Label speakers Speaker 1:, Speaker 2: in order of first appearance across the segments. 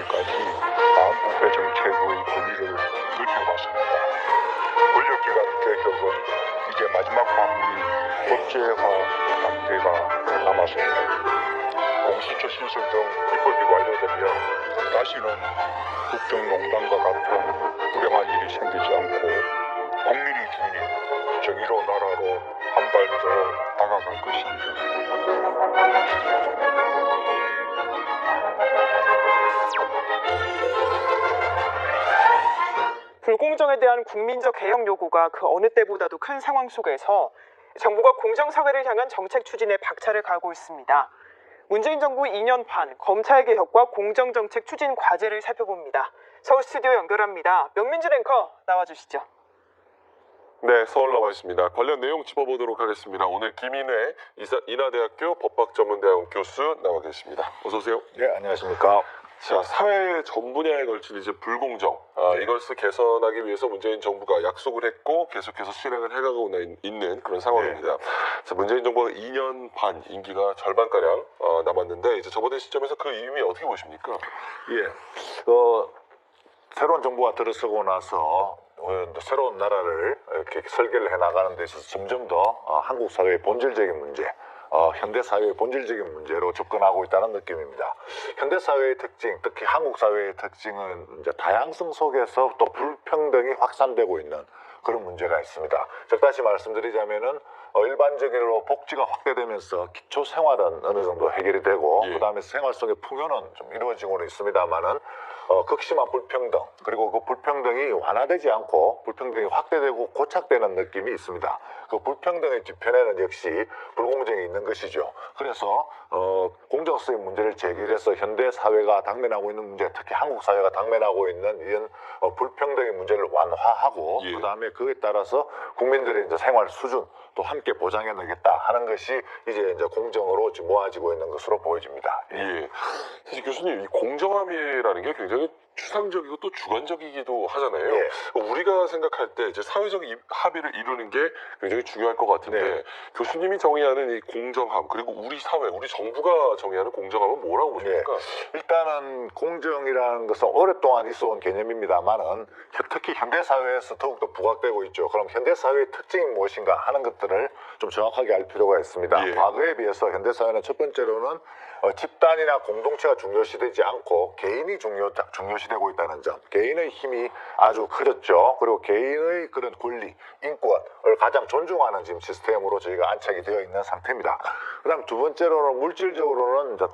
Speaker 1: 이르기까지 마음국가 정책의 권위를 넓혀왔습니다. 권력기관 개혁은 이제 마지막 관문인 법제화 단계가 남았습니다. 공수처 신설 등 입법이 완료되면 다시는 국정농단과 같은 불행한 일이 생기지 않고 국민이 주인인 정의로 나라로 한 발 더 다가갈 것입니다.
Speaker 2: 불공정에 대한 국민적 개혁 요구가 그 어느 때보다도 큰 상황 속에서 정부가 공정사회를 향한 정책 추진에 박차를 가하고 있습니다. 문재인 정부 2년 반 검찰개혁과 공정정책 추진 과제를 살펴봅니다. 서울 스튜디오 연결합니다. 명민준 앵커 나와주시죠.
Speaker 3: 네, 서울 나와 있습니다. 관련 내용 짚어보도록 하겠습니다. 오늘 김인회 인하대학교 법학전문대학원 교수 나와 계십니다. 어서 오세요.
Speaker 1: 네, 안녕하십니까.
Speaker 3: 자, 사회 전 분야에 걸친 이제 불공정, 이것을 개선하기 위해서 문재인 정부가 약속을 했고 계속해서 실행을 해가고 있는 그런 상황입니다. 자, 문재인 정부가 2년 반 임기가 절반가량 남았는데 이제 접어든 시점에서 그 의미 어떻게 보십니까?
Speaker 4: 새로운 정부가 들어서고 나서 새로운 나라를 이렇게 설계를 해나가는 데 있어서 점점 더 한국 사회의 본질적인 문제, 현대 사회의 본질적인 문제로 접근하고 있다는 느낌입니다. 현대 사회의 특징, 특히 한국 사회의 특징은 이제 다양성 속에서 또 불평등이 확산되고 있는 그런 문제가 있습니다. 즉 다시 말씀드리자면은 일반적으로 복지가 확대되면서 기초 생활은 어느 정도 해결이 되고 그다음에 생활 속의 풍요는 좀 이루어지고는 있습니다만은 극심한 불평등, 그리고 그 불평등이 완화되지 않고 불평등이 확대되고 고착되는 느낌이 있습니다. 그 불평등의 뒤편에는 역시 불공정이 있는 것이죠. 그래서 공정성의 문제를 제기해서 현대 사회가 당면하고 있는 문제, 특히 한국 사회가 당면하고 있는 이런 불평등의 문제를 완화하고 그다음에 그에 따라서 국민들의 이제 생활 수준 또 함께 보장해 나가겠다 하는 것이 이제 공정으로 지금 모아지고 있는 것으로 보여집니다.
Speaker 3: 예. 사실 교수님, 이 공정함이라는 게 굉장히 추상적이고 또 주관적이기도 하잖아요. 우리가 생각할 때 이제 사회적 합의를 이루는 게 굉장히 중요할 것 같은데 교수님이 정의하는 이 공정함, 그리고 우리 사회, 우리 정부가 정의하는 공정함은 뭐라고 보십니까?
Speaker 4: 일단은 공정이라는 것은 오랫동안 있어온 개념입니다만은 특히 현대 사회에서 더욱더 부각되고 있죠. 그럼 현대 사회의 특징이 무엇인가 하는 것들을 좀 정확하게 알 필요가 있습니다. 과거에 비해서 현대 사회는 첫 번째로는 집단이나 공동체가 중요시되지 않고 개인이 중요시되고 있다는 점, 개인의 힘이 아주 커졌죠. 그리고 개인의 그런 권리, 인권을 가장 존중하는 지금 시스템으로 저희가 안착이 되어 있는 상태입니다. 그다음 두 번째로는 물질적으로는 이제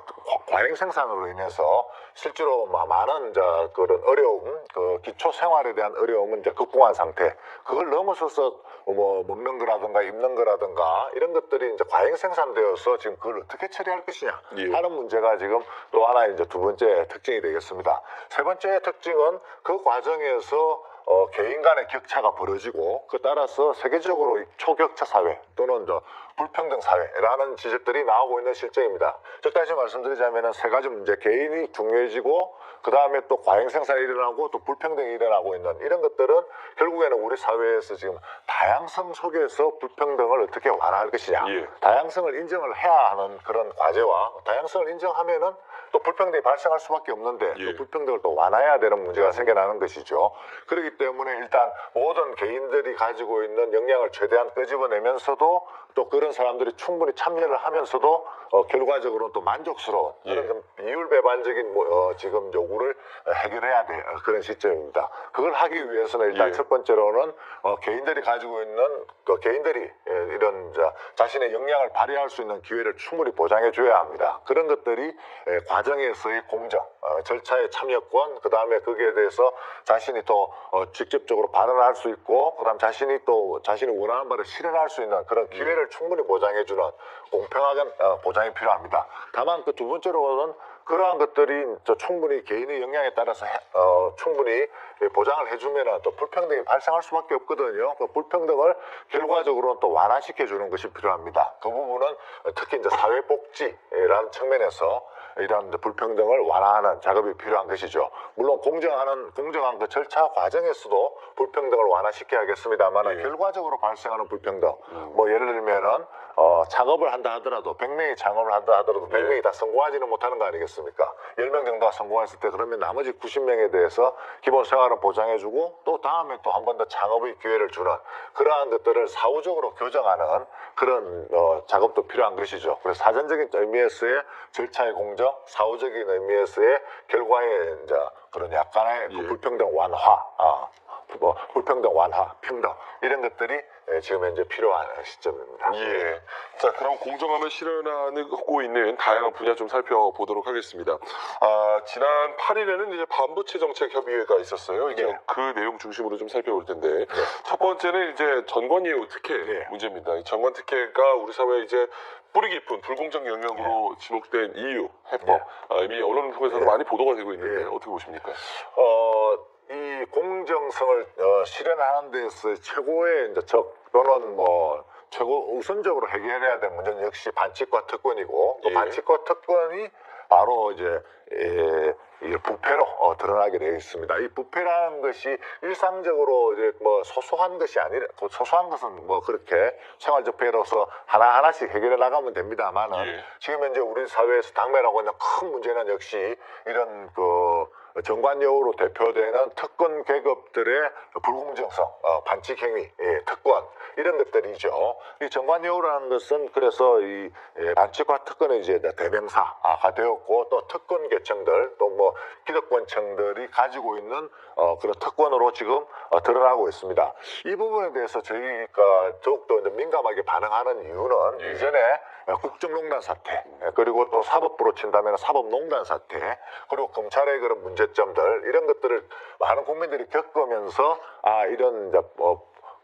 Speaker 4: 과잉 생산으로 인해서 실제로 많은 이제 그런 어려움, 그 기초 생활에 대한 어려움은 이제 극복한 상태. 그걸 넘어서서 뭐 먹는 거라든가 입는 거라든가 이런 것들이 이제 과잉 생산되어서 지금 그걸 어떻게 처리할 것이냐 하는 문제가 지금 또 하나 이제 두 번째 특징이 되겠습니다. 세 번째 특징은 그 과정에서 개인 간의 격차가 벌어지고 그 따라서 세계적으로 초격차 사회 또는 불평등 사회라는 지적들이 나오고 있는 실정입니다. 즉 다시 말씀드리자면 세 가지 문제, 개인이 중요해지고 그 다음에 또 과잉 생산이 일어나고 또 불평등이 일어나고 있는 이런 것들은 결국에는 우리 사회에서 지금 다양성 속에서 불평등을 어떻게 완화할 것이냐, 다양성을 인정을 해야 하는 그런 과제와 다양성을 인정하면은 또 불평등이 발생할 수밖에 없는데 또 불평등을 또 완화해야 되는 문제가 생겨나는 것이죠. 그렇기 때문에 일단 모든 개인들이 가지고 있는 역량을 최대한 끄집어내면서도 또 그런 사람들이 충분히 참여를 하면서도 결과적으로는 또 만족스러운 그런 좀 비율배반적인 지금 요구를 해결해야 될 그런 시점입니다. 그걸 하기 위해서는 일단 첫 번째로는 개인들이 가지고 있는 개인들이 이런 자신의 역량을 발휘할 수 있는 기회를 충분히 보장해 줘야 합니다. 그런 것들이 과정에서의 공정, 절차의 참여권, 그 다음에 거기에 대해서 자신이 또 직접적으로 발언할 수 있고, 그 다음 자신이 또 자신이 원하는 바를 실현할 수 있는 그런 기회를 충분히 보장해주는 공평한 보장이 필요합니다. 다만 그 두 번째로는 그러한 것들이 충분히 개인의 역량에 따라서 충분히 보장을 해주면 또 불평등이 발생할 수밖에 없거든요. 그 불평등을 결과적으로 또 완화시켜주는 것이 필요합니다. 그 부분은 특히 이제 사회복지라는 측면에서 이러한 불평등을 완화하는 작업이 필요한 것이죠. 물론 공정한 그 절차 과정에서도 불평등을 완화시켜야겠습니다만 결과적으로 발생하는 불평등, 뭐 예를 들면은 창업을 한다 하더라도 100명이 창업을 한다 하더라도 100명이 다 성공하지는 못하는 거 아니겠습니까? 않습니까? 10명 정도가 성공했을 때 그러면 나머지 90명에 대해서 기본 생활을 보장해주고 또 다음에 또 한 번 더 창업의 기회를 주는 그러한 것들을 사후적으로 교정하는 그런 작업도 필요한 것이죠. 그래서 사전적인 의미에서의 절차의 공정, 사후적인 의미에서의 결과의 이제 그런 약간의 그 불평등 완화, 불평등 완화, 평등 이런 것들이 지금 현재 필요한 시점입니다.
Speaker 3: 예. 자, 그럼 공정함을 실현하고 있는 다양한 분야 좀 살펴보도록 하겠습니다. 지난 8일에는 이제 반부채 정책 협의회가 있었어요. 이제 그 내용 중심으로 좀 살펴볼 텐데 첫 번째는 이제 전관예우 특혜 문제입니다. 이 전관 특혜가 우리 사회에 이제 뿌리 깊은 불공정 영역으로 지목된 이유, 해법 이미 언론을 통해서도 많이 보도가 되고 있는데 어떻게 보십니까?
Speaker 4: 이 공정성을 실현하는 데서 최고의 이제 적 또는 최고 우선적으로 해결해야 될 문제는 역시 반칙과 특권이고 또 반칙과 특권이 바로 이제 이 부패로 드러나게 되어 있습니다. 이 부패라는 것이 일상적으로 이제 소소한 것이 아니라 소소한 것은 그렇게 생활적 피해로서 하나하나씩 해결해 나가면 됩니다만은 지금 현재 우리 사회에서 당면하고 있는 큰 문제는 역시 이런 정관여우로 대표되는 특권 계급들의 불공정성, 반칙 행위, 특권 이런 것들이죠. 이 정관여우라는 것은 그래서 이 반칙과 특권의 이제 대명사가 되었고 또 특권 계층들 또 기득권층들이 가지고 있는 그런 특권으로 지금 드러나고 있습니다. 이 부분에 대해서 저희가 더욱더 이제 민감하게 반응하는 이유는 이전에 국정농단 사태 그리고 또 사법부로 친다면 사법농단 사태 그리고 검찰의 그런 문제점들 이런 것들을 많은 국민들이 겪으면서 이런 이제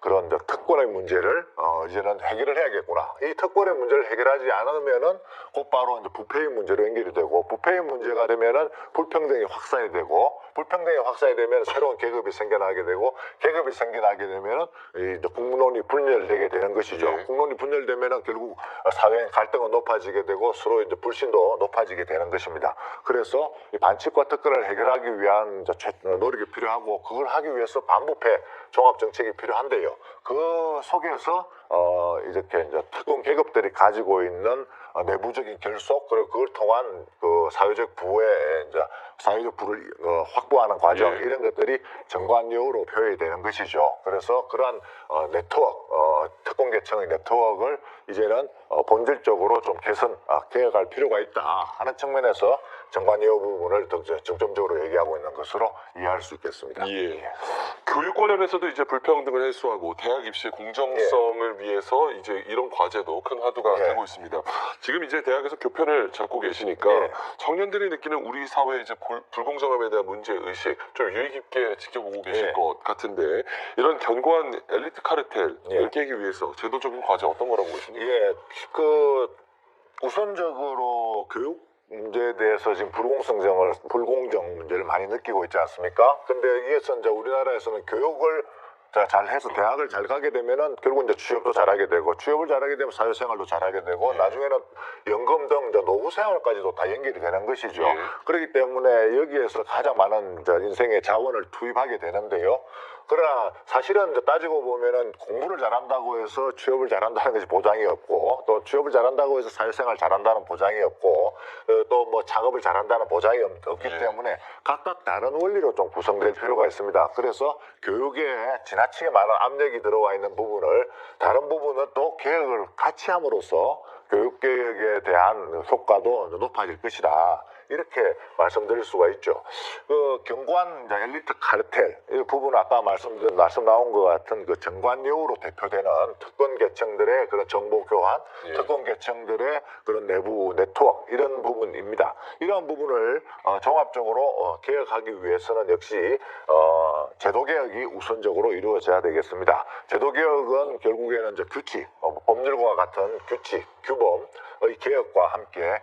Speaker 4: 그런 이제 특권의 문제를 이제는 해결을 해야겠구나. 이 특권의 문제를 해결하지 않으면은 곧바로 이제 부패의 문제로 연결이 되고 부패의 문제가 되면은 불평등이 확산이 되고 불평등이 확산이 되면 새로운 계급이 생겨나게 되고 계급이 생겨나게 되면은 이제 국론이 분열되게 되는 것이죠. 국론이 분열되면은 결국 사회의 갈등은 높아지게 되고 서로 이제 불신도 높아지게 되는 것입니다. 그래서 이 반칙과 특권을 해결하기 위한 이제 노력이 필요하고 그걸 하기 위해서 반부패 종합 정책이 필요한데요. 그 속에서 이렇게 이제 특권 계급들이 가지고 있는 내부적인 결속 그리고 그걸 통한 그 사회적 부의 이제 사회적 부를 확보하는 과정 이런 것들이 정관여우로 표현이 되는 것이죠. 그래서 그러한 네트워크 특권 계층의 네트워크를 이제는 본질적으로 좀 개혁할 필요가 있다 하는 측면에서 정관여우 부분을 더 중점적으로 얘기하고 있는 것으로 이해할 수 있겠습니다.
Speaker 3: 교육 관련해서도 이제 불평등을 해소하고 대학 입시의 공정성을 위해서 이제 이런 과제도 큰 화두가 되고 있습니다. 지금 이제 대학에서 교편을 잡고 계시니까 청년들이 느끼는 우리 사회의 이제 불공정함에 대한 문제 의식 좀 유의 깊게 지켜보고 계실 것 같은데 이런 견고한 엘리트 카르텔을 깨기 위해서 제도적인 과제 어떤 거라고 보십니까?
Speaker 4: 우선적으로 교육 문제에 대해서 지금 불공정 문제를 많이 느끼고 있지 않습니까? 근데 이게서 이제 우리나라에서는 교육을 잘해서 대학을 잘 가게 되면은 결국 이제 취업도 잘하게 되고 취업을 잘하게 되면 사회생활도 잘하게 되고 나중에는 연금 등 이제 노후 생활까지도 다 연결이 되는 것이죠. 그렇기 때문에 여기에서 가장 많은 이제 인생의 자원을 투입하게 되는데요. 그러나 사실은 이제 따지고 보면은 공부를 잘한다고 해서 취업을 잘한다는 것이 보장이 없고 또 취업을 잘한다고 해서 사회생활 잘한다는 보장이 없고 또 작업을 잘한다는 보장이 없기 때문에 각각 다른 원리로 좀 구성될 필요가 있습니다. 그래서 교육에 지나치게 많은 압력이 들어와 있는 부분을 다른 부분은 또 개혁을 같이 함으로써 교육개혁에 대한 효과도 높아질 것이다. 이렇게 말씀드릴 수가 있죠. 그 견고한 엘리트 카르텔 이 부분은 아까 말씀 나온 것 같은 그 정관여우로 대표되는 특권 계층들의 그런 정보 교환, 특권 계층들의 그런 내부 네트워크 이런 부분입니다. 이런 부분을 종합적으로 개혁하기 위해서는 역시 제도 개혁이 우선적으로 이루어져야 되겠습니다. 제도 개혁은 결국에는 이제 규칙, 법률과 같은 규칙, 규범의 개혁과 함께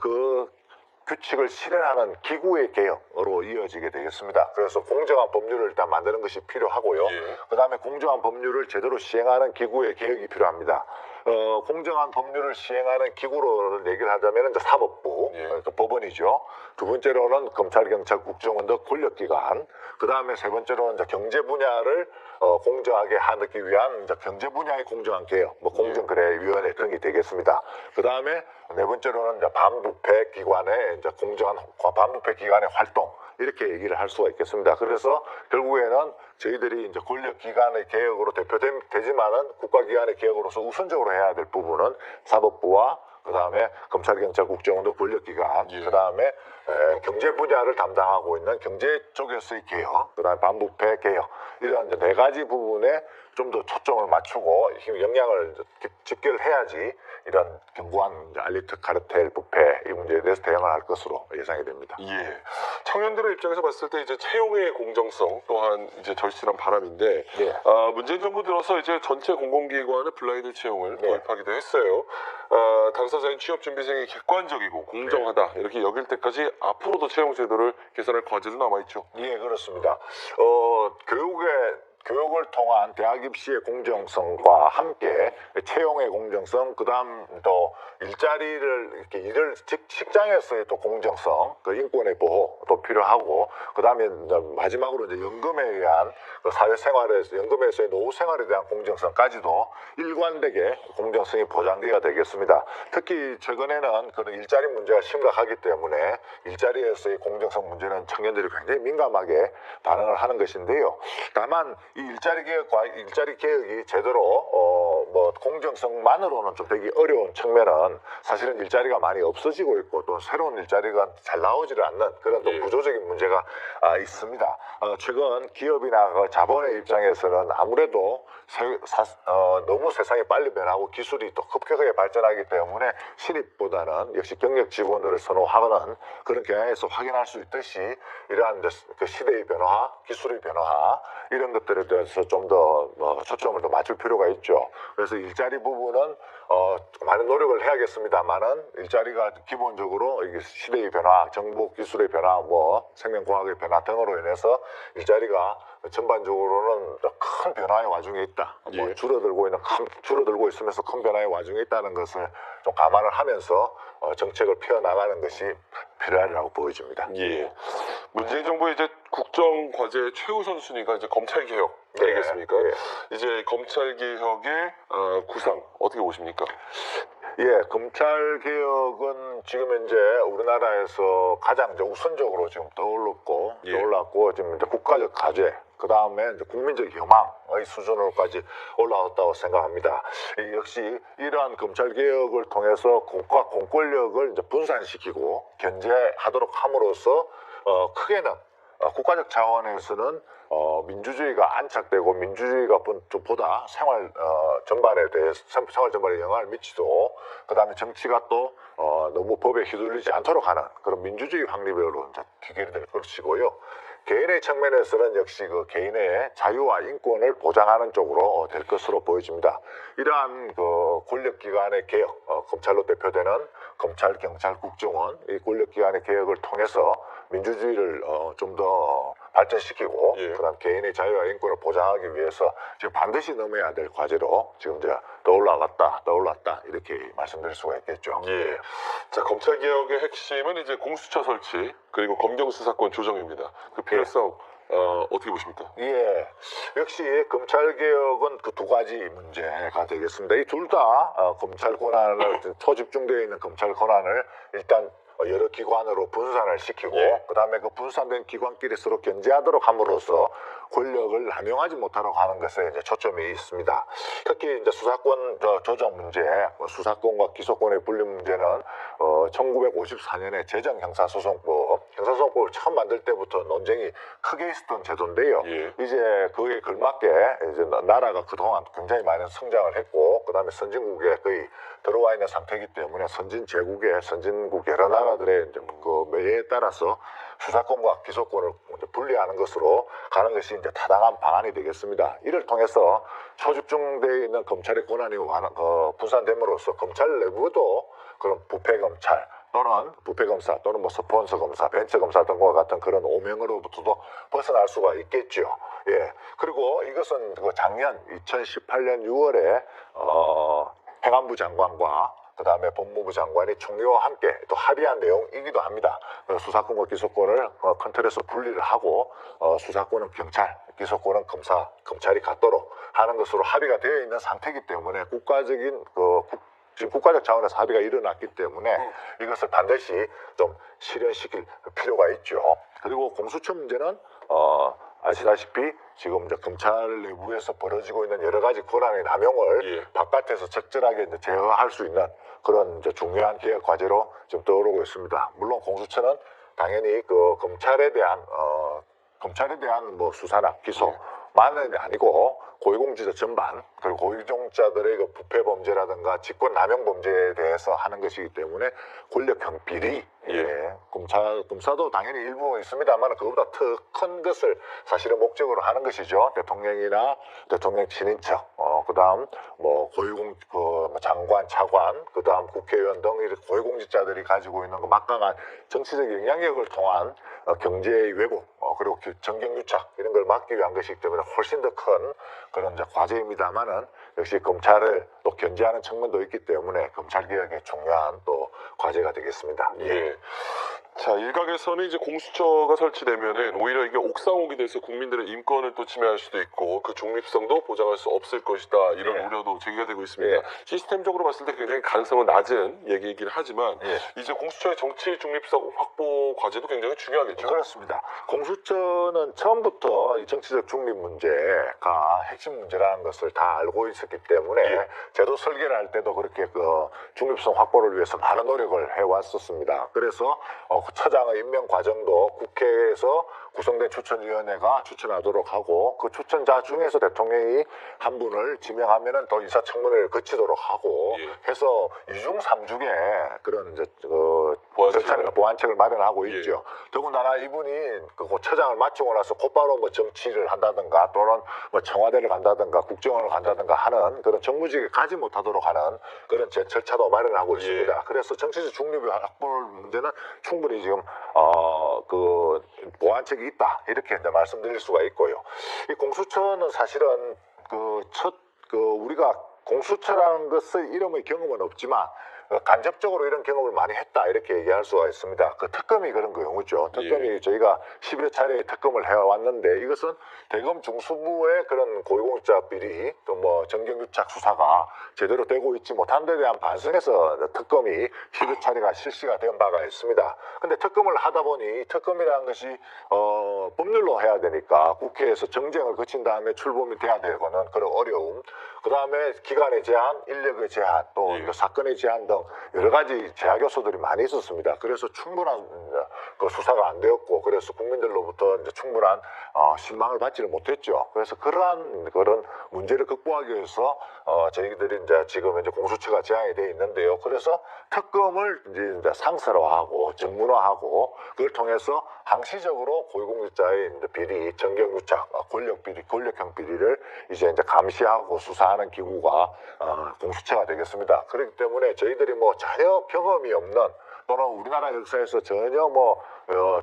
Speaker 4: 그 규칙을 실현하는 기구의 개혁으로 이어지게 되겠습니다. 그래서 공정한 법률을 일단 만드는 것이 필요하고요. 그 다음에 공정한 법률을 제대로 시행하는 기구의 개혁이 필요합니다. 공정한 법률을 시행하는 기구로 얘기를 하자면 이제 사법부,
Speaker 3: 예.
Speaker 4: 그러니까 법원이죠. 두 번째로는 검찰, 경찰, 국정원 등 권력기관. 그 다음에 세 번째로는 이제 경제 분야를 공정하게 하기 위한 이제 경제 분야의 공정한 개혁, 뭐 공정거래위원회 등이 되겠습니다. 그 다음에 네 번째로는 이제 반부패 기관의 이제 공정한 반부패 기관의 활동. 이렇게 얘기를 할 수가 있겠습니다. 그래서 결국에는 저희들이 이제 권력기관의 개혁으로 대표되지만은 국가기관의 개혁으로서 우선적으로 해야 될 부분은 사법부와 그 다음에 검찰, 경찰, 국정원도 권력기관,
Speaker 3: 예.
Speaker 4: 그 다음에 경제 분야를 담당하고 있는 경제 쪽에서의 개혁, 그 다음에 반부패 개혁 이런 이제 네 가지 부분에 좀 더 초점을 맞추고 영향을 집계를 해야지 이런 견고한 알리트 카르텔 부패 이 문제에 대해서 대응을 할 것으로 예상이 됩니다.
Speaker 3: 예. 청년들의 입장에서 봤을 때 이제 채용의 공정성 또한 이제 절실한 바람인데
Speaker 4: 예.
Speaker 3: 문재인 정부 들어서 이제 전체 공공기관의 블라인드 채용을
Speaker 4: 네.
Speaker 3: 도입하기도 했어요. 당사자인 취업준비생이 객관적이고 공정하다 이렇게 여길 때까지 앞으로도 채용 제도를 개선할 과제도 남아있죠.
Speaker 4: 예, 그렇습니다. 교육을 통한 대학 입시의 공정성과 함께 채용의 공정성, 그다음 또 일자리를 이렇게 일을 직장에서의 또 공정성, 그 인권의 보호도 필요하고, 그다음에 마지막으로 이제 연금에 의한 그 사회생활에서 연금에서의 노후 생활에 대한 공정성까지도 일관되게 공정성이 보장돼야 되겠습니다. 특히 최근에는 그런 일자리 문제가 심각하기 때문에 일자리에서의 공정성 문제는 청년들이 굉장히 민감하게 반응을 하는 것인데요. 다만 이 일자리 개혁이 제대로 뭐 공정성만으로는 좀 되기 어려운 측면은 사실은 일자리가 많이 없어지고 있고 또 새로운 일자리가 잘 나오지를 않는 그런 또 구조적인 문제가 있습니다. 최근 기업이나 자본의 입장에서는 아무래도 너무 세상이 빨리 변하고 기술이 또 급격하게 발전하기 때문에 신입보다는 역시 경력 직원들을 선호하는 그런 경향에서 확인할 수 있듯이 이러한 그 시대의 변화, 기술의 변화 이런 것들에 대해서 좀 더 초점을 더 맞출 필요가 있죠. 그래서 일자리 부분은 많은 노력을 해야겠습니다만은 일자리가 기본적으로 이게 시대의 변화, 정보 기술의 변화, 뭐 생명과학의 변화 등으로 인해서 일자리가 전반적으로는 큰 변화의 와중에 있다. 뭐
Speaker 3: 예.
Speaker 4: 줄어들고 있으면서 큰 변화의 와중에 있다는 것을 좀 감안을 하면서 정책을 펴나가는 것이 필요하다고 보여집니다.
Speaker 3: 예. 문재인 정부의 이제 국정 과제 최우선 순위가 이제 검찰 개혁 아니겠습니까?
Speaker 4: 예.
Speaker 3: 이제 검찰 개혁의 구상 어떻게 보십니까?
Speaker 4: 예, 검찰 개혁은 지금 현재 우리나라에서 가장 이제 우선적으로 지금 떠올랐고 지금 이제 국가적 과제, 그 다음에 이제 국민적 희망의 수준으로까지 올라왔다고 생각합니다. 역시 이러한 검찰 개혁을 통해서 국가 공권력을 이제 분산시키고 견제하도록 함으로써 크게는 국가적 차원에서는 민주주의가 안착되고 민주주의가 보다 생활 전반에 대해서 생활 전반에 영향을 미치고 그다음에 정치가 또 너무 법에 휘둘리지 않도록 하는 그런 민주주의 확립으로 이제 기결이 될 것이고요. 개인의 측면에서는 역시 그 개인의 자유와 인권을 보장하는 쪽으로 될 것으로 보여집니다. 이러한 그 권력기관의 개혁, 검찰로 대표되는 검찰, 경찰, 국정원 이 권력기관의 개혁을 통해서 민주주의를 좀 더 발전시키고
Speaker 3: 예.
Speaker 4: 그다음 개인의 자유와 인권을 보장하기 위해서 지금 반드시 넘어야 될 과제로 지금 이제 떠올랐다 이렇게 말씀드릴 수가 있겠죠.
Speaker 3: 예. 자, 검찰 개혁의 핵심은 이제 공수처 설치 그리고 검경 수사권 조정입니다. 그 필요성 어떻게 보십니까?
Speaker 4: 예, 역시 검찰 개혁은 그 두 가지 문제가 되겠습니다. 이 둘 다 검찰 권한을 초집중되어 있는 검찰 권한을 일단 여러 기관으로 분산을 시키고
Speaker 3: 예.
Speaker 4: 그다음에 그 분산된 기관끼리 서로 견제하도록 함으로써 권력을 남용하지 못하도록 하는 것에 이제 초점이 있습니다. 특히 이제 수사권 조정 문제, 수사권과 기소권의 분리 문제는 1954년에 제정 형사소송법을 처음 만들 때부터 논쟁이 크게 있었던 제도인데요.
Speaker 3: 예.
Speaker 4: 이제 그에 걸맞게 이제 나라가 그동안 굉장히 많은 성장을 했고 그다음에 선진국에 거의 들어와 있는 상태이기 때문에 선진국 여러 나라들의 이제 그 매에 따라서 수사권과 기소권을 분리하는 것으로 가는 것이 이제 타당한 방안이 되겠습니다. 이를 통해서 초집중되어 있는 검찰의 권한이 분산됨으로써 검찰 내부도 그런 부패검찰 또는 부패검사 또는 뭐 스폰서 검사, 벤처 검사 등과 같은 그런 오명으로부터도 벗어날 수가 있겠죠. 예. 그리고 이것은 그 작년 2018년 6월에 행안부 장관과 그다음에 법무부 장관이 총리와 함께 또 합의한 내용이기도 합니다. 수사권과 기소권을 큰 틀에서 분리를 하고 수사권은 경찰, 기소권은 검찰이 갖도록 하는 것으로 합의가 되어 있는 상태이기 때문에 지금 국가적 차원에서 합의가 일어났기 때문에 이것을 반드시 좀 실현시킬 필요가 있죠. 그리고 공수처 문제는 아시다시피 지금 이제 검찰 내부에서 벌어지고 있는 여러 가지 권한의 남용을 바깥에서 적절하게 이제 제어할 수 있는 그런 이제 중요한 개혁 과제로 지금 떠오르고 있습니다. 물론 공수처는 당연히 그 검찰에 대한 뭐 수사나 기소만은 아니고 고위공직자 전반 그리고 고위공직자들의 그 부패 범죄라든가 직권 남용 범죄에 대해서 하는 것이기 때문에 권력형 비리 검사도 당연히 일부 있습니다만 그보다 더 큰 것을 사실은 목적으로 하는 것이죠. 대통령이나 대통령 친인척 그다음 뭐 장관, 차관, 그다음 국회의원 등 고위공직자들이 가지고 있는 그 막강한 정치적 영향력을 통한 경제의 왜곡 그리고 정경유착 이런 걸 막기 위한 것이기 때문에 훨씬 더 큰 그런 이제 과제입니다만은 역시 검찰을 또 견제하는 측면도 있기 때문에 검찰 개혁의 중요한 또 과제가 되겠습니다.
Speaker 3: 예. 자, 일각에서는 이제 공수처가 설치되면은 오히려 이게 옥상옥이 돼서 국민들의 인권을 또 침해할 수도 있고 그 중립성도 보장할 수 없을 것이다 이런 우려도 제기가 되고 있습니다. 시스템적으로 봤을 때 굉장히 가능성은 낮은 얘기이긴 하지만 이제 공수처의 정치 중립성 확보 과제도 굉장히 중요하겠죠.
Speaker 4: 그렇습니다. 공수처는 처음부터 이 정치적 중립 문제가 핵심 문제라는 것을 다 알고 있었기 때문에 제도 설계를 할 때도 그렇게 그 중립성 확보를 위해서 많은 노력을 해왔었습니다. 그래서 처장의 임명 과정도 국회에서 구성된 추천위원회가 추천하도록 하고 그 추천자 중에서 대통령이 한 분을 지명하면은 또 인사청문회를 거치도록 하고 해서 2중 3중에 그런 이제 보완책을 마련하고 있죠. 더군다나 이분이 그 처장을 마치고 나서 곧바로 뭐 정치를 한다든가 또는 뭐 청와대를 간다든가 국정원을 간다든가 하는 그런 정무직에 가지 못하도록 하는 그런 절차도 마련하고 있습니다. 그래서 정치적 중립의 확보 문제는 충분히 지금 그 보완책이 있다 이렇게 이제 말씀드릴 수가 있고요. 이 공수처는 사실은 우리가 공수처라는 것의 이름의 경험은 없지만 간접적으로 이런 경험을 많이 했다 이렇게 얘기할 수가 있습니다. 그 특검이 그런 경우죠. 특검이 저희가 10여 차례 특검을 해왔는데 이것은 대검 중수부의 그런 고위공직자 비리 또 뭐 정경유착 수사가 제대로 되고 있지 못한 데 대한 반성에서 특검이 10여 차례가 실시가 된 바가 있습니다. 근데 특검을 하다 보니 특검이라는 것이 법률로 해야 되니까 국회에서 정쟁을 거친 다음에 출범이 돼야 되고는 그런 어려움 그 다음에 기간의 제한, 인력의 제한, 또 사건의 제한 등 여러 가지 제약 요소들이 많이 있었습니다. 그래서 충분한 그 수사가 안 되었고, 그래서 국민들로부터 이제 충분한 신망을 받지를 못했죠. 그래서 그런 문제를 극복하기 위해서 저희들이 이제 지금 이제 공수처가 제안이 되어 있는데요. 그래서 특검을 이제 상설화하고 전문화하고 그걸 통해서 항시적으로 고위공직자의 비리, 정경유착, 권력형 비리를 이제 감시하고 수사하는 기구가 공수처가 되겠습니다. 그렇기 때문에 저희들이 뭐 전혀 경험이 없는 또는 우리나라 역사에서 전혀 뭐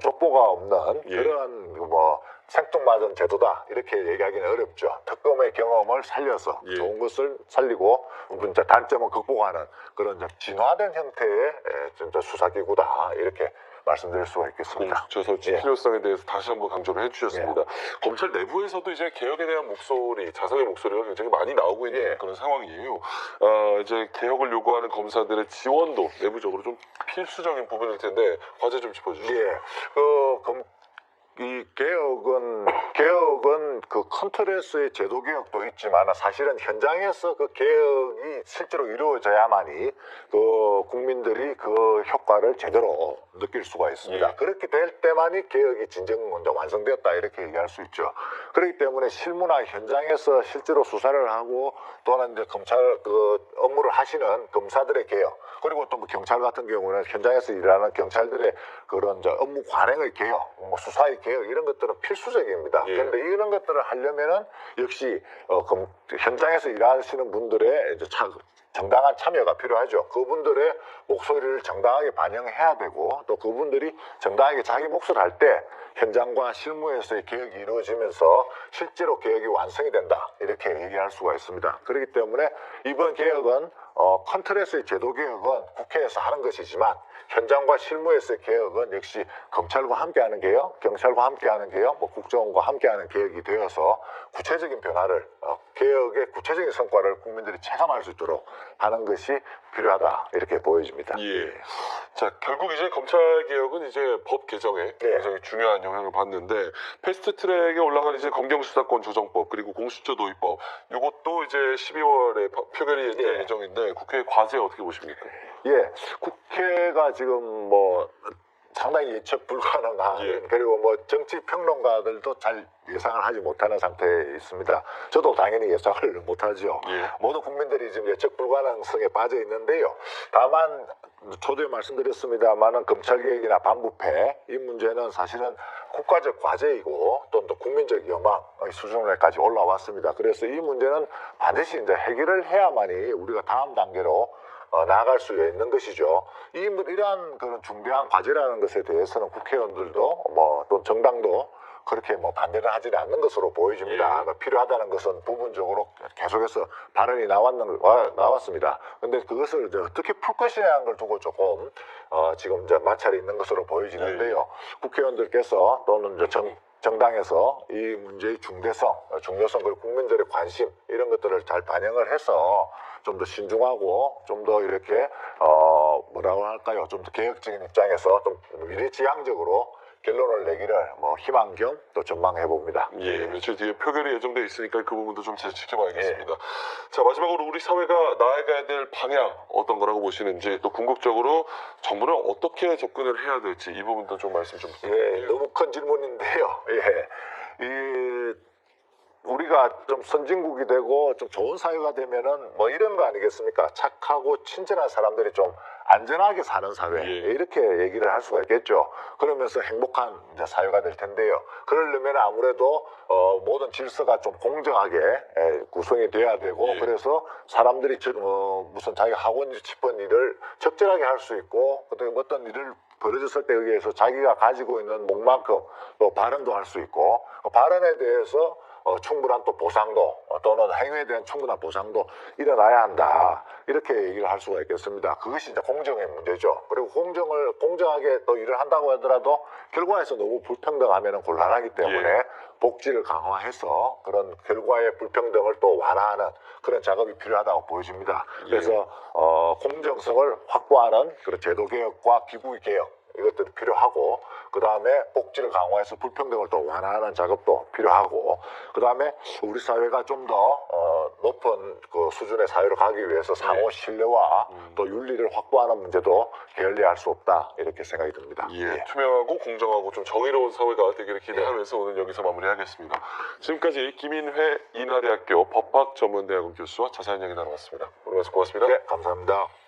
Speaker 4: 족보가 없는 그런 뭐 생뚱맞은 제도다 이렇게 얘기하기는 어렵죠. 특검의 경험을 살려서 좋은 것을 살리고 이제 단점은 극복하는 그런 진화된 형태의 진짜 수사기구다 이렇게 말씀드릴 수가 있겠습니다.
Speaker 3: 공수처 설치 필요성에 대해서 다시 한번 강조를 해주셨습니다. 검찰 내부에서도 이제 개혁에 대한 목소리, 자성의 목소리가 굉장히 많이 나오고 있는 그런 상황이에요. 이제 개혁을 요구하는 검사들의 지원도 내부적으로 좀 필수적인 부분일 텐데 과제 좀 짚어주시죠.
Speaker 4: 이 개혁은 그 큰 틀에서의 제도 개혁도 있지만 사실은 현장에서 그 개혁이 실제로 이루어져야만이 그 국민들이 그 효과를 제대로 느낄 수가 있습니다. 그렇게 될 때만이 개혁이 진정 먼저 완성되었다 이렇게 얘기할 수 있죠. 그렇기 때문에 실무나 현장에서 실제로 수사를 하고 또는 이제 검찰 그 업무를 하시는 검사들의 개혁 그리고 또 뭐 경찰 같은 경우는 현장에서 일하는 경찰들의 그런 이제 업무 관행의 개혁, 뭐 수사의 개혁 이런 것들은 필수적입니다. 그런데 이런 것들을 하려면은 역시 현장에서 일하시는 분들의 이제 정당한 참여가 필요하죠. 그분들의 목소리를 정당하게 반영해야 되고 또 그분들이 정당하게 자기 몫을 할 때 현장과 실무에서의 개혁이 이루어지면서 실제로 개혁이 완성이 된다 이렇게 얘기할 수가 있습니다. 그렇기 때문에 이번 개혁은 큰 틀에서의 제도 개혁은 국회에서 하는 것이지만 현장과 실무에서의 개혁은 역시 검찰과 함께하는 개혁, 경찰과 함께하는 개혁, 뭐 국정원과 함께하는 개혁이 되어서 구체적인 변화를 개혁의 구체적인 성과를 국민들이 체감할 수 있도록 하는 것이 필요하다 이렇게 보여집니다.
Speaker 3: 예. 자, 결국 이제 검찰 개혁은 이제 법 개정에
Speaker 4: 네.
Speaker 3: 굉장히 중요한 영향을 받는데 패스트트랙에 올라간 이제 검경수사권 조정법 그리고 공수처 도입법 이것도 이제 12월에 표결이 될 예정인데 국회 과제 어떻게 보십니까?
Speaker 4: 예, 국회가 지금 뭐 상당히 예측 불가능한 그리고 뭐 정치 평론가들도 잘 예상을 하지 못하는 상태에 있습니다. 저도 당연히 예상을 못하죠. 모든 국민들이 지금 예측 불가능성에 빠져 있는데요. 다만 초대에 말씀드렸습니다만은 검찰 개혁이나 반부패 이 문제는 사실은 국가적 과제이고 또 국민적 여망 수준에까지 올라왔습니다. 그래서 이 문제는 반드시 이제 해결을 해야만이 우리가 다음 단계로 나아갈 수 있는 것이죠. 이러한 그런 중대한 과제라는 것에 대해서는 국회의원들도 또 정당도 그렇게 반대를 하지는 않는 것으로 보여집니다. 필요하다는 것은 부분적으로 계속해서 발언이 나왔습니다. 근데 그것을 이제 어떻게 풀 것이냐는 걸 두고 조금 지금 이제 마찰이 있는 것으로 보여지는데요. 국회의원들께서 또는 이제 정당에서 이 문제의 중대성, 중요성 그리고 국민들의 관심 이런 것들을 잘 반영을 해서 좀 더 신중하고 좀 더 이렇게 뭐라고 할까요? 좀 더 개혁적인 입장에서 좀 미래지향적으로 결론을 내기를 희망 겸 또 전망해 봅니다.
Speaker 3: 예, 며칠 뒤에 표결이 예정돼 있으니까 그 부분도 좀 잘 지켜봐야겠습니다. 자, 마지막으로 우리 사회가 나아가야 될 방향 어떤 거라고 보시는지 또 궁극적으로 정부는 어떻게 접근을 해야 될지 이 부분도 좀 말씀 좀 부탁드립니다.
Speaker 4: 너무 큰 질문인데요. 우리가 좀 선진국이 되고 좀 좋은 사회가 되면은 이런 거 아니겠습니까? 착하고 친절한 사람들이 좀 안전하게 사는 사회 이렇게 얘기를 할 수가 있겠죠. 그러면서 행복한 이제 사회가 될 텐데요. 그러려면 아무래도 모든 질서가 좀 공정하게 구성이 돼야 되고 그래서 사람들이 무슨 자기가 하고 싶은 일을 적절하게 할 수 있고 그다음에 어떤 일을 벌어졌을 때에 의해서 자기가 가지고 있는 목만큼 또 발언도 할 수 있고 발언에 대해서 충분한 또 보상도 또는 행위에 대한 충분한 보상도 일어나야 한다 이렇게 얘기를 할 수가 있겠습니다. 그것이 이제 공정의 문제죠. 그리고 공정하게 또 일을 한다고 하더라도 결과에서 너무 불평등하면 곤란하기 때문에 복지를 강화해서 그런 결과의 불평등을 또 완화하는 그런 작업이 필요하다고 보여집니다. 그래서 공정성을 확보하는 그런 제도 개혁과 기구 개혁 이것들이 필요하고 그 다음에 복지를 강화해서 불평등을 또 완화하는 작업도 필요하고 그 다음에 우리 사회가 좀 더 높은 그 수준의 사회로 가기 위해서 상호 신뢰와 또 윤리를 확보하는 문제도 게을리할 수 없다 이렇게 생각이 듭니다.
Speaker 3: 투명하고 공정하고 좀 정의로운 사회가 되기를 기대하면서 오늘 여기서 마무리하겠습니다. 지금까지 김인회 인하대학교 법학전문대학원 교수와 자세한 이야기 나눠봤습니다. 오늘 말씀 고맙습니다.
Speaker 4: 감사합니다.